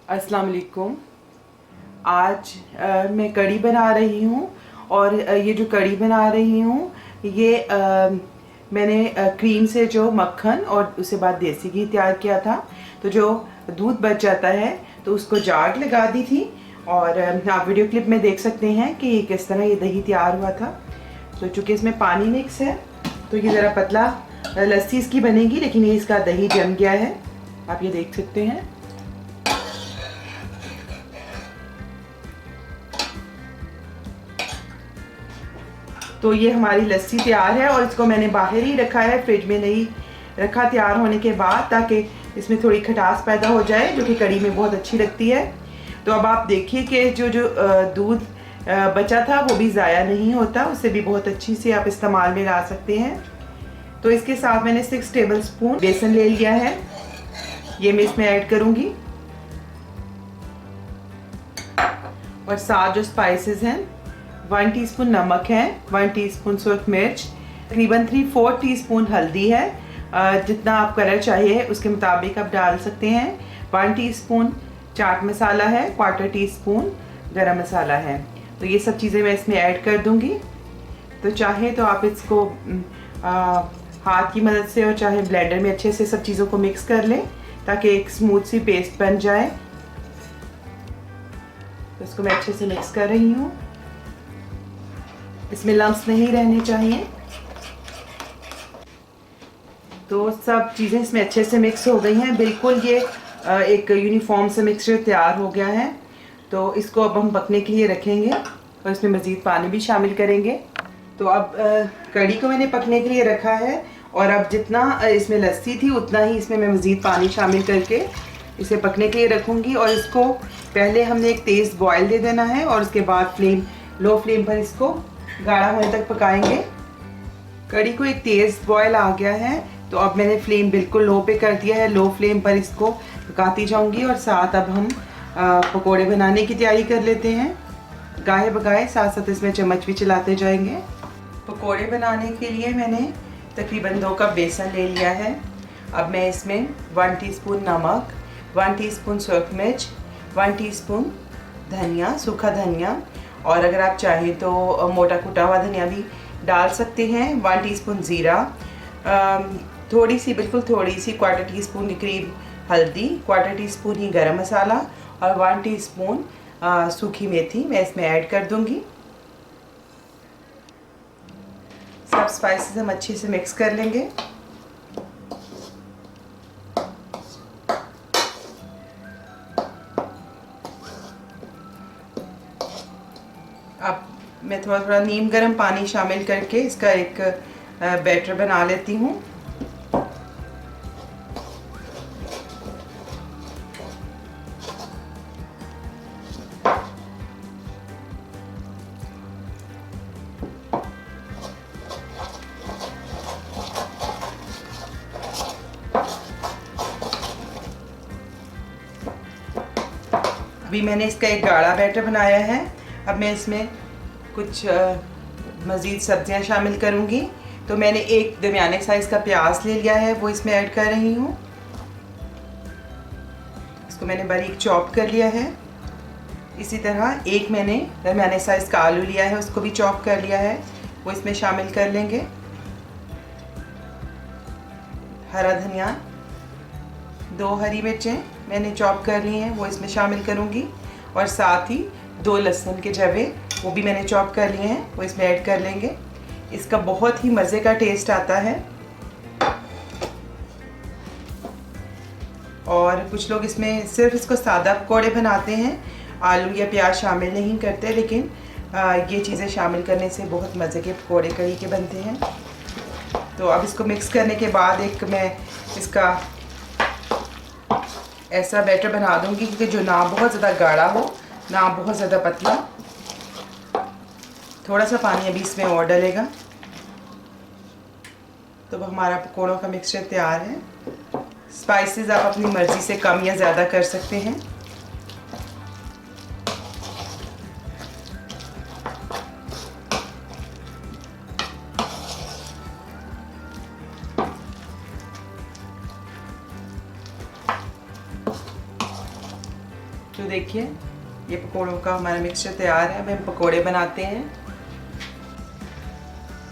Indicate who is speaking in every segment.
Speaker 1: अस्सलाम वालेकुम। आज मैं कढ़ी बना रही हूँ और ये जो कढ़ी बना रही हूँ ये मैंने क्रीम से जो मक्खन और उसके बाद देसी घी तैयार किया था। तो जो दूध बच जाता है तो उसको जाग लगा दी थी और आप वीडियो क्लिप में देख सकते हैं कि ये किस तरह ये दही तैयार हुआ था। तो चूँकि इसमें पानी मिक्स है तो ये ज़रा पतला लस्सी इसकी बनेगी, लेकिन ये इसका दही जम गया है, आप ये देख सकते हैं। तो ये हमारी लस्सी तैयार है और इसको मैंने बाहर ही रखा है, फ्रिज में नहीं रखा तैयार होने के बाद, ताकि इसमें थोड़ी खटास पैदा हो जाए जो कि कढ़ी में बहुत अच्छी लगती है। तो अब आप देखिए कि जो दूध बचा था वो भी ज़ाया नहीं होता, उससे भी बहुत अच्छी से आप इस्तेमाल में ला सकते हैं। तो इसके साथ मैंने 6 टेबलस्पून बेसन ले लिया है, ये मैं इसमें ऐड करूँगी। और साथ जो स्पाइसेस हैं 1 टीस्पून नमक है, 1 टीस्पून सुर्ख मिर्च, तकरीबन 3/4 टीस्पून हल्दी है, जितना आप कलर चाहिए उसके मुताबिक आप डाल सकते हैं। 1 टीस्पून चाट मसाला है, 1/4 टीस्पून गरम मसाला है। तो ये सब चीज़ें मैं इसमें ऐड कर दूंगी। तो चाहे तो आप इसको हाथ की मदद से और चाहे ब्लेंडर में अच्छे से सब चीज़ों को मिक्स कर लें ताकि एक स्मूथ सी पेस्ट बन जाए। तो इसको मैं अच्छे से मिक्स कर रही हूँ, इसमें लम्स नहीं रहने चाहिए। तो सब चीज़ें इसमें अच्छे से मिक्स हो गई हैं, बिल्कुल ये एक यूनिफॉर्म से मिक्सचर तैयार हो गया है। तो इसको अब हम पकने के लिए रखेंगे और इसमें मज़ीद पानी भी शामिल करेंगे। तो अब कढ़ी को मैंने पकने के लिए रखा है और अब जितना इसमें लस्सी थी उतना ही इसमें मैं मज़ीद पानी शामिल करके इसे पकने के लिए रखूँगी। और इसको पहले हमने एक तेज़ बॉयल दे देना है और उसके बाद लो फ्लेम पर इसको गाढ़ा होने तक पकाएंगे। कढ़ी को एक तेज़ बॉयल आ गया है तो अब मैंने फ्लेम बिल्कुल लो पे कर दिया है, लो फ्लेम पर इसको पकाती जाऊंगी। और साथ अब हम पकोड़े बनाने की तैयारी कर लेते हैं, गाहे बगाहे साथ साथ इसमें चम्मच भी चलाते जाएंगे। पकोड़े बनाने के लिए मैंने तकरीबन 2 कप बेसन ले लिया है। अब मैं इसमें 1 टीस्पून नमक, 1 टीस्पून सूखा मिर्च, 1 टीस्पून धनिया, सूखा धनिया, और अगर आप चाहें तो मोटा कुटा हुआ धनिया भी डाल सकते हैं, 1 टीस्पून ज़ीरा, थोड़ी सी बिल्कुल थोड़ी सी 1/4 टीस्पून के करीब हल्दी, 1/4 टीस्पून ही गरम मसाला और 1 टीस्पून सूखी मेथी मैं इसमें ऐड कर दूंगी। सब स्पाइसेस हम अच्छे से मिक्स कर लेंगे। अब मैं थोड़ा थोड़ा नीम गर्म पानी शामिल करके इसका एक बैटर बना लेती हूँ। अभी मैंने इसका एक गाढ़ा बैटर बनाया है। अब मैं इसमें कुछ मज़ीद सब्जियां शामिल करूंगी। तो मैंने एक दरमियाने साइज़ का प्याज ले लिया है, वो इसमें ऐड कर रही हूँ। इसको मैंने बारीक चॉप कर लिया है। इसी तरह एक मैंने दरमियाने साइज़ का आलू लिया है, उसको भी चॉप कर लिया है, वो इसमें शामिल कर लेंगे। हरा धनिया, 2 हरी मिर्चें मैंने चॉप कर ली हैं, वो इसमें शामिल करूँगी। और साथ ही 2 लहसुन के जवे, वो भी मैंने चॉप कर लिए हैं, वो इसमें ऐड कर लेंगे। इसका बहुत ही मज़े का टेस्ट आता है। और कुछ लोग इसमें सिर्फ इसको सादा पकौड़े बनाते हैं, आलू या प्याज शामिल नहीं करते, लेकिन ये चीज़ें शामिल करने से बहुत मज़े के पकौड़े कढ़ी के बनते हैं। तो अब इसको मिक्स करने के बाद एक मैं इसका ऐसा बैटर बना दूंगी क्योंकि जो ना बहुत ज़्यादा गाढ़ा हो ना बहुत ज़्यादा पतला। थोड़ा सा पानी अभी इसमें और डलेगा। तो हमारा पकौड़ों का मिक्सचर तैयार है। स्पाइसेस आप अपनी मर्ज़ी से कम या ज़्यादा कर सकते हैं। तो देखिए ये पकोड़ों का हमारा मिक्सचर तैयार है। अब हम पकोड़े बनाते हैं।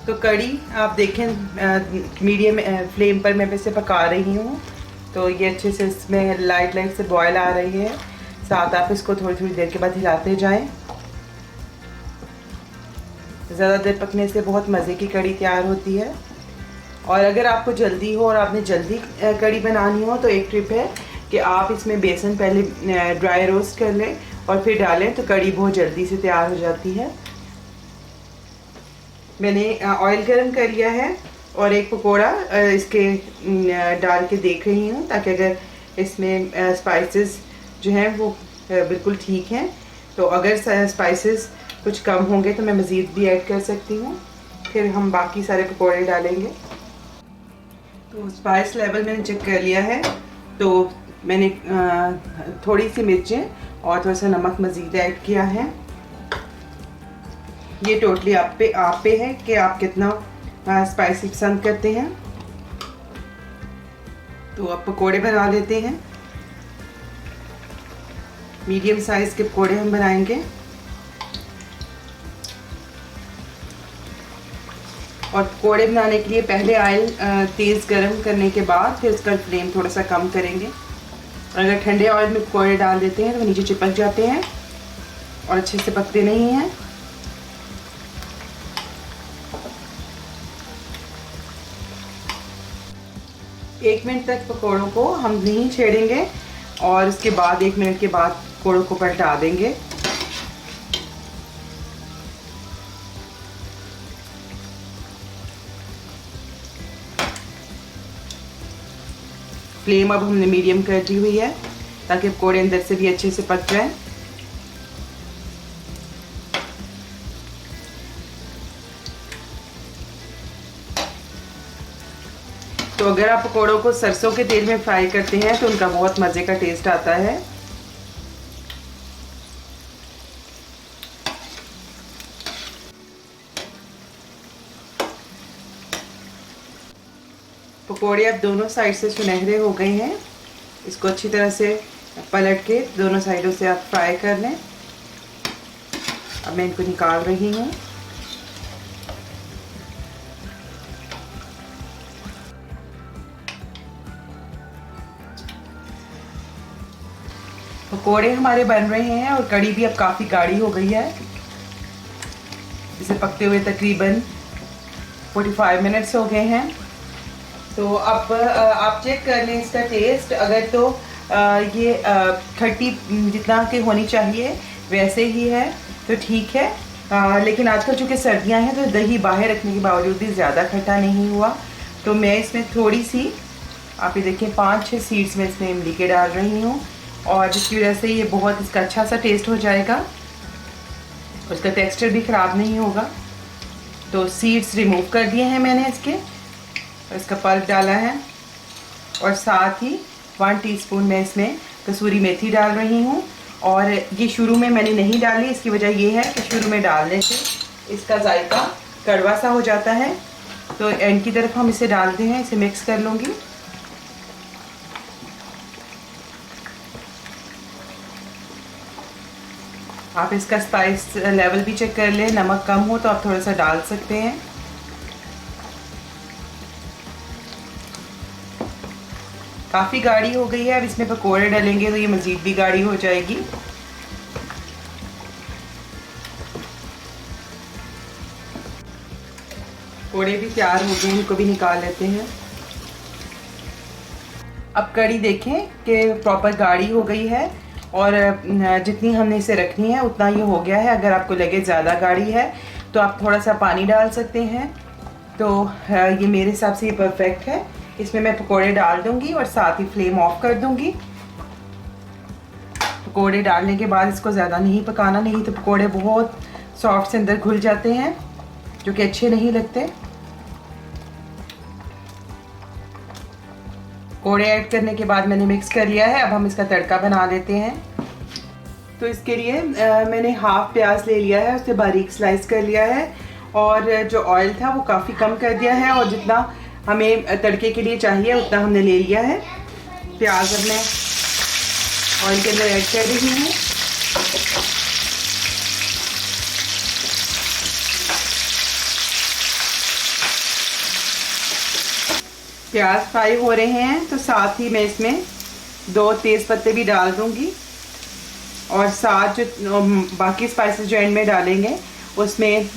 Speaker 1: तो कड़ी आप देखें मीडियम फ्लेम पर मैं इसे पका रही हूँ। तो ये अच्छे से इसमें लाइट से बॉयल आ रही है। साथ आप इसको थोड़ी देर के बाद हिलाते जाएं। ज़्यादा देर पकने से बहुत मज़े की कड़ी तैयार होती है। और अगर आपको जल्दी हो और आपने जल्दी कड़ी बनानी हो तो एक ट्रिप है कि आप इसमें बेसन पहले ड्राई रोस्ट कर लें और फिर डालें, तो कड़ी बहुत जल्दी से तैयार हो जाती है। मैंने ऑयल गरम कर लिया है और एक पकोड़ा इसके डाल के देख रही हूँ, ताकि अगर इसमें स्पाइसेस जो हैं वो बिल्कुल ठीक हैं। तो अगर स्पाइसेस कुछ कम होंगे तो मैं मज़ीद भी ऐड कर सकती हूँ। फिर हम बाकी सारे पकोड़े डालेंगे। तो स्पाइस लेवल मैंने चेक कर लिया है। तो मैंने थोड़ी सी मिर्चें और थोड़ा सा नमक मज़ीद ऐड किया है। ये टोटली आप पे है कि आप कितना स्पाइसी पसंद करते हैं। तो अब पकोड़े बना लेते हैं। मीडियम साइज़ के पकोड़े हम बनाएंगे। और पकोड़े बनाने के लिए पहले ऑयल तेज़ गरम करने के बाद फिर इसका फ्लेम थोड़ा सा कम करेंगे। अगर ठंडे ऑयल में पकोड़े डाल देते हैं तो नीचे चिपक जाते हैं और अच्छे से पकते नहीं हैं। एक मिनट तक पकोड़ों को हम नहीं छेड़ेंगे और उसके बाद 1 मिनट के बाद पकोड़ों को पलटा देंगे। फ्लेम अब हमने मीडियम कर दी हुई है ताकि पकोड़े अंदर से भी अच्छे से पक जाएं। तो अगर आप पकोड़ों को सरसों के तेल में फ्राई करते हैं तो उनका बहुत मज़े का टेस्ट आता है। पकोड़े अब दोनों साइड से सुनहरे हो गए हैं। इसको अच्छी तरह से पलट के दोनों साइडों से आप फ्राई कर लें। अब मैं इनको निकाल रही हूँ। पकोड़े हमारे बन रहे हैं और कड़ी भी अब काफ़ी गाढ़ी हो गई है। इसे पकते हुए तकरीबन 45 मिनट्स हो गए हैं। तो अब आप चेक कर लें इसका टेस्ट। अगर तो ये खट्टी जितना कि होनी चाहिए वैसे ही है तो ठीक है। लेकिन आजकल चूँकि सर्दियां हैं तो दही बाहर रखने के बावजूद भी ज़्यादा खट्टा नहीं हुआ। तो मैं इसमें थोड़ी सी, आप ये देखें 5-6 सीड्स में इसमें इमली के डाल रही हूँ, और जिसकी वजह से ये बहुत इसका अच्छा सा टेस्ट हो जाएगा। उसका टेक्सचर भी ख़राब नहीं होगा। तो सीड्स रिमूव कर दिए हैं मैंने इसके, और इसका पल्प डाला है। और साथ ही 1 टीस्पून मैं इसमें कसूरी मेथी डाल रही हूँ। और ये शुरू में मैंने नहीं डाली, इसकी वजह ये है कि शुरू में डालने से इसका जायका कड़वा सा हो जाता है। तो एंड की तरफ हम इसे डालते हैं। इसे मिक्स कर लूँगी। आप इसका स्पाइस लेवल भी चेक कर लें। नमक कम हो तो आप थोड़ा सा डाल सकते हैं। काफ़ी गाढ़ी हो गई है। अब इसमें पकोड़े डालेंगे तो ये मज़ीद भी गाढ़ी हो जाएगी। पकोड़े भी तैयार हो गए, इनको भी निकाल लेते हैं। अब कड़ी देखें कि प्रॉपर गाढ़ी हो गई है और जितनी हमने इसे रखनी है उतना ये हो गया है। अगर आपको लगे ज़्यादा गाढ़ी है तो आप थोड़ा सा पानी डाल सकते हैं। तो ये मेरे हिसाब से ये परफेक्ट है। इसमें मैं पकोड़े डाल दूंगी और साथ ही फ्लेम ऑफ कर दूंगी। पकोड़े डालने के बाद इसको ज़्यादा नहीं पकाना, नहीं तो पकोड़े बहुत सॉफ्ट से अंदर घुल जाते हैं जो कि अच्छे नहीं लगते। पकोड़े ऐड करने के बाद मैंने मिक्स कर लिया है। अब हम इसका तड़का बना लेते हैं। तो इसके लिए मैंने हाफ प्याज ले लिया है, उसे बारीक स्लाइस कर लिया है और जो ऑयल था वो काफ़ी कम कर दिया है और जितना हमें तड़के के लिए चाहिए उतना हमने ले लिया है। प्याज अब मैं ऑयल के अंदर ऐड कर रही हूँ। प्याज फ्राई हो रहे हैं तो साथ ही मैं इसमें 2 तेज पत्ते भी डाल दूंगी और साथ जो बाकी स्पाइसेस जो एंड में डालेंगे उसमें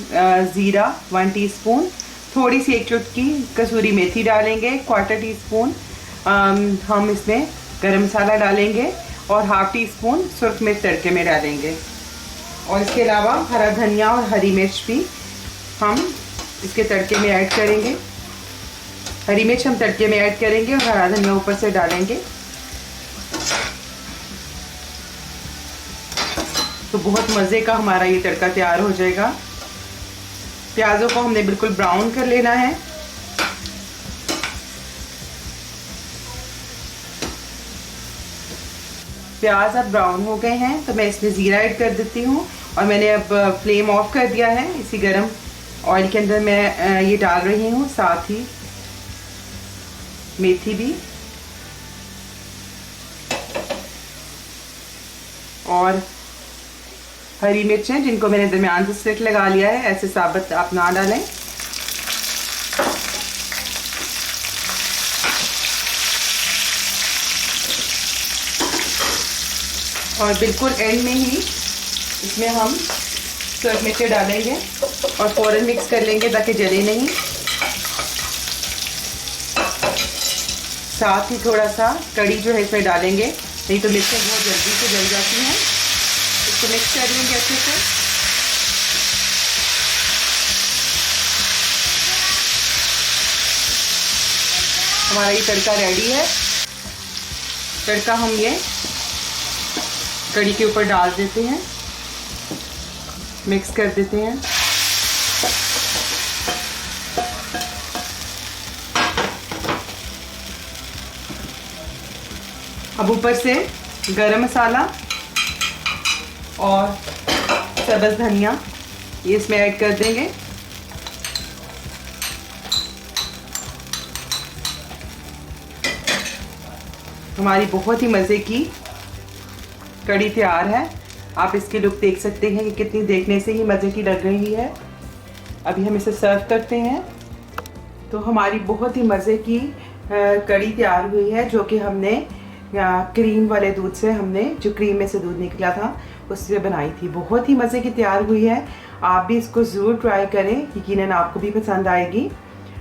Speaker 1: ज़ीरा 1 टीस्पून, थोड़ी सी 1 चुटकी कसूरी मेथी डालेंगे, 1/4 टीस्पून हम इसमें गरम मसाला डालेंगे और 1/2 टीस्पून सुर्ख मिर्च तड़के में डालेंगे। और इसके अलावा हरा धनिया और हरी मिर्च भी हम इसके तड़के में ऐड करेंगे। हरी मिर्च हम तड़के में ऐड करेंगे और हरा धनिया ऊपर से डालेंगे। तो बहुत मज़े का हमारा ये तड़का तैयार हो जाएगा। प्याज़ों को हमने बिल्कुल ब्राउन कर लेना है। प्याज अब ब्राउन हो गए हैं तो मैं इसमें ज़ीरा ऐड कर देती हूँ और मैंने अब फ्लेम ऑफ कर दिया है। इसी गरम ऑयल के अंदर मैं ये डाल रही हूँ, साथ ही मेथी भी और हरी मिर्चें जिनको मैंने दरमियान से स्लिट लगा लिया है, ऐसे साबुत आप ना डालें। और बिल्कुल एंड में ही इसमें हम सुर्ख मिर्च डालेंगे और फ़ौरन मिक्स कर लेंगे ताकि जले नहीं। साथ ही थोड़ा सा कड़ी जो है इसमें डालेंगे, नहीं तो मिर्चें बहुत जल्दी से जल जाती हैं। इसको मिक्स कर लेंगे अच्छे से। हमारा ये तड़का रेडी है। तड़का हम ये कड़ी के ऊपर डाल देते हैं, मिक्स कर देते हैं। अब ऊपर से गरम मसाला और सब्ज़ धनिया ये इसमें ऐड कर देंगे। हमारी बहुत ही मज़े की कड़ी तैयार है। आप इसकी लुक देख सकते हैं कि कितनी देखने से ही मज़े की लग रही है। अभी हम इसे सर्व करते हैं। तो हमारी बहुत ही मज़े की कड़ी तैयार हुई है, जो कि हमने क्रीम वाले दूध से, हमने जो क्रीम में से दूध निकला था उससे बनाई थी। बहुत ही मज़े की तैयार हुई है। आप भी इसको ज़रूर ट्राई करें, यकीनन आपको भी पसंद आएगी।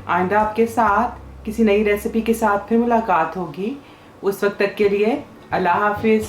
Speaker 1: आइंदा आपके साथ किसी नई रेसिपी के साथ फिर मुलाकात होगी। उस वक्त तक के लिए अल्लाह हाफिज़।